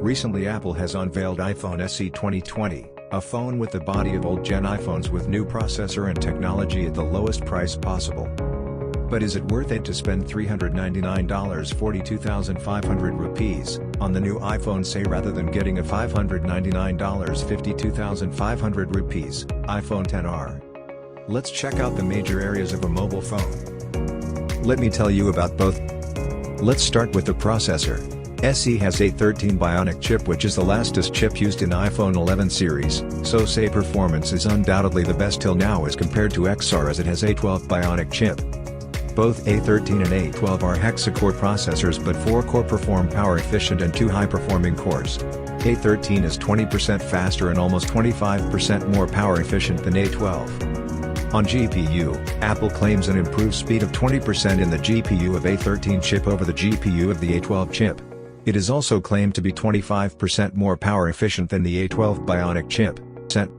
Recently Apple has unveiled iPhoneSE 2020, a phone with the body of old-gen iPhones with new processor and technology at the lowest price possible. But is it worth it to spend $399 (42,500 rupees) on the new iPhoneSE rather than getting a $599 (52,500 rupees) iPhone XR? Let's check out the major areas of a mobile phone. Let me tell you about both. Let's start with the processor. SE has A13 Bionic chip, which is the lastest chip used in iPhone 11 series, so SE performance is undoubtedly the best till now as compared to XR, as it has A12 Bionic chip. Both A13 and A12 are Hexa core processors, but 4 core perform power efficient and 2 high performing cores. A13 is 20% faster and almost 25% more power efficient than A12. On GPU, Apple claims an improved speed of 20% in the GPU of A13 chip over the GPU of the A12 chip. It is also claimed to be 25% more power efficient than the A12 Bionic chip.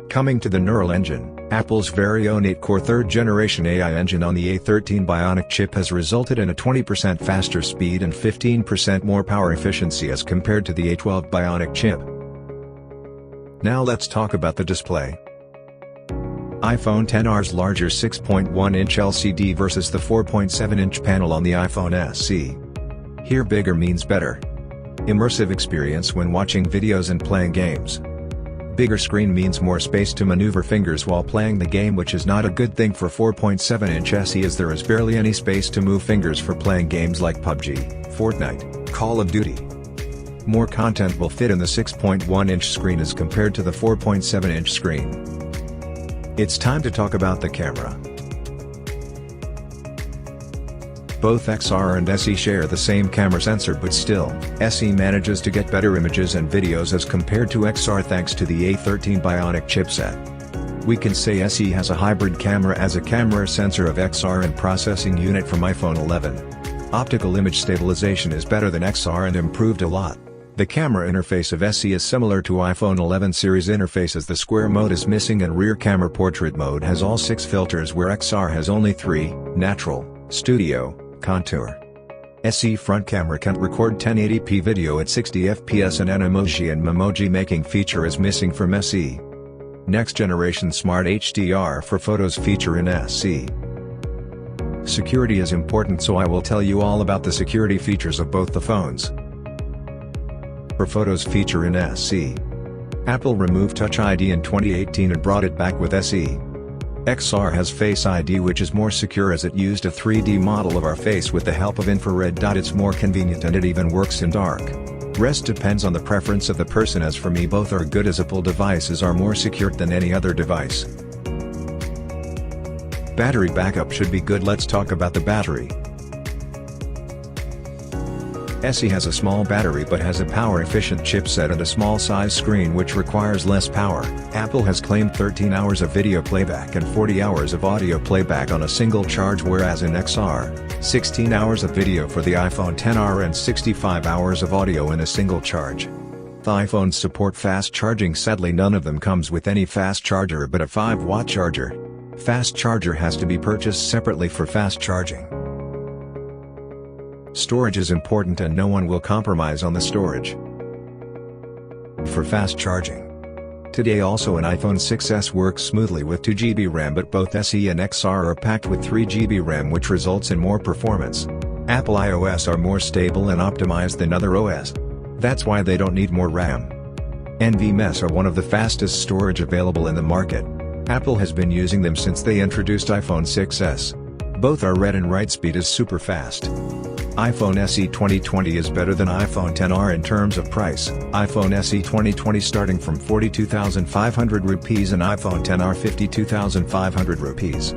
Coming to the neural engine, Apple's very own 8-core third-generation AI engine on the A13 Bionic chip has resulted in a 20% faster speed and 15% more power efficiency as compared to the A12 Bionic chip. Now let's talk about the display. iPhone XR's larger 6.1-inch LCD versus the 4.7-inch panel on the iPhone SE. Here bigger means better. Immersive experience when watching videos and playing games. Bigger screen means more space to maneuver fingers while playing the game, which is not a good thing for 4.7-inch SE, as there is barely any space to move fingers for playing games like PUBG, Fortnite, Call of Duty. More content will fit in the 6.1-inch screen as compared to the 4.7-inch screen. It's time to talk about the camera. Both XR and SE share the same camera sensor, but still, SE manages to get better images and videos as compared to XR thanks to the A13 Bionic chipset. We can say SE has a hybrid camera as a camera sensor of XR and processing unit from iPhone 11. Optical image stabilization is better than XR and improved a lot. The camera interface of SE is similar to iPhone 11 series interface, as the square mode is missing and rear camera portrait mode has all 6 filters where XR has only 3, natural, studio, contour. SE front camera can't record 1080p video at 60 fps and an emoji and memoji making feature is missing from SE. Next generation Smart HDR for photos feature in SE. Security is important, so I will tell you all about the security features of both the phones. For photos feature in SE. Apple removed Touch ID in 2018 and brought it back with SE. XR has Face ID, which is more secure as it used a 3D model of our face with the help of infrared. It's more convenient and it even works in dark. Rest depends on the preference of the person. As for me, both are good, as Apple devices are more secure than any other device. Battery backup should be good. Let's talk about the battery. SE has a small battery but has a power-efficient chipset and a small size screen which requires less power. Apple has claimed 13 hours of video playback and 40 hours of audio playback on a single charge, whereas in XR, 16 hours of video for the iPhone XR and 65 hours of audio in a single charge. The iPhones support fast charging. Sadly, none of them comes with any fast charger but a 5-watt charger. Fast charger has to be purchased separately for fast charging. Storage is important and no one will compromise on the storage. For fast charging. Today also an iPhone 6s works smoothly with 2GB RAM, but both SE and XR are packed with 3GB RAM, which results in more performance. Apple iOS are more stable and optimized than other OS. That's why they don't need more RAM. NVMe are one of the fastest storage available in the market. Apple has been using them since they introduced iPhone 6s. Both are read and write speed is super fast. iPhone SE 2020 is better than iPhone XR in terms of price. iPhone SE 2020 starting from 42,500 rupees and iPhone XR 52,500 rupees.